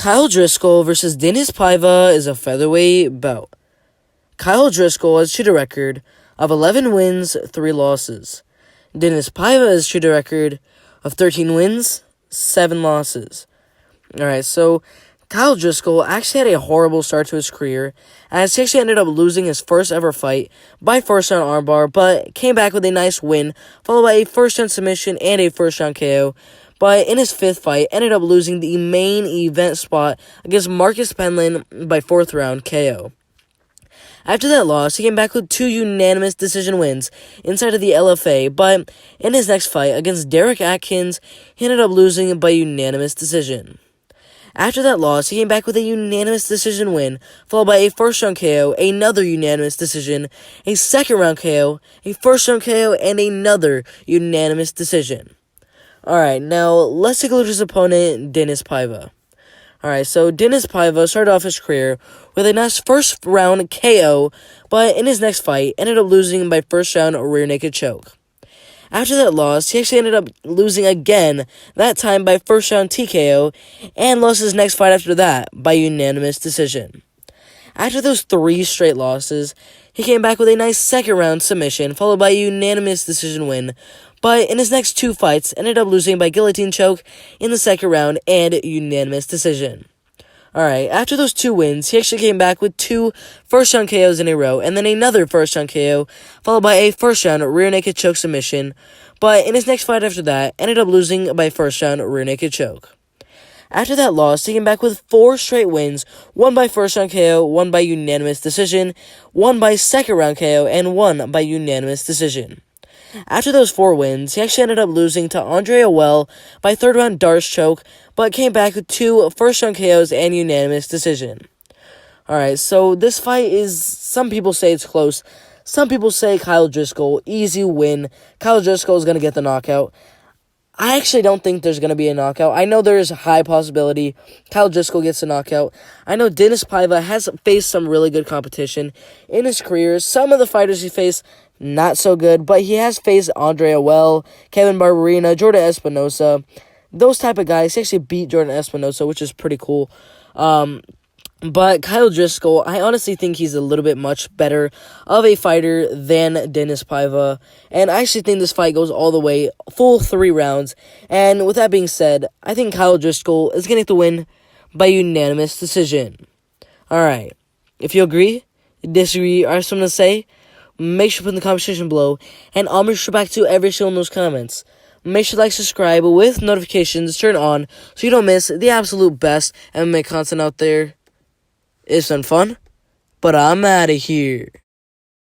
Kyle Driscoll versus Dinis Paiva is a featherweight bout. Kyle Driscoll has cheated record of 11 wins, 3 losses. Dinis Paiva has cheated record of 13 wins, 7 losses. Alright, so Kyle Driscoll actually had a horrible start to his career, as he actually ended up losing his first ever fight by first round armbar, but came back with a nice win, followed by a first round submission and a first round KO. But in his 5th fight, ended up losing the main event spot against Marcus Penland by 4th round KO. After that loss, he came back with 2 unanimous decision wins inside of the LFA, but in his next fight against Derek Atkins, he ended up losing by unanimous decision. After that loss, he came back with a unanimous decision win, followed by a first round KO, another unanimous decision, a second round KO, a first round KO, and another unanimous decision. Alright, now let's take a look at his opponent, Dinis Paiva. Alright, so Dinis Paiva started off his career with a nice first round KO, but in his next fight, ended up losing by first round rear naked choke. After that loss, he actually ended up losing again, that time by first round TKO, and lost his next fight after that by unanimous decision. After those 3 straight losses, he came back with a nice second round submission, followed by a unanimous decision win, but in his next 2 fights, ended up losing by guillotine choke in the second round and unanimous decision. Alright, after those 2 wins, he actually came back with 2 first round KOs in a row, and then another first round KO, followed by a first round rear naked choke submission, but in his next fight after that, ended up losing by first round rear naked choke. After that loss, he came back with 4 straight wins, 1 by first round KO, 1 by unanimous decision, 1 by second round KO, and 1 by unanimous decision. After those 4 wins, he actually ended up losing to Andre Owell by third round darts choke, but came back with 2 first round KOs and unanimous decision. Alright, so this fight is, some people say it's close, some people say Kyle Driscoll, easy win, Kyle Driscoll is going to get the knockout. I actually don't think there's going to be a knockout. I know there's a high possibility Kyle Driscoll gets a knockout. I know Dinis Paiva has faced some really good competition in his career. Some of the fighters he faced, not so good, but he has faced Andre Owell, Kevin Barberina, Jordan Espinosa, those type of guys. He actually beat Jordan Espinosa, which is pretty cool. But Kyle Driscoll, I honestly think he's a little bit much better of a fighter than Dinis Paiva. And I actually think this fight goes all the way, full 3 rounds. And with that being said, I think Kyle Driscoll is going to get the win by unanimous decision. Alright, if you agree, disagree, or have something to say, make sure to put in the comment section below. And I'll make sure back to every single one of those comments. Make sure to like, subscribe with notifications turned on so you don't miss the absolute best MMA content out there. It's been fun, but I'm out of here.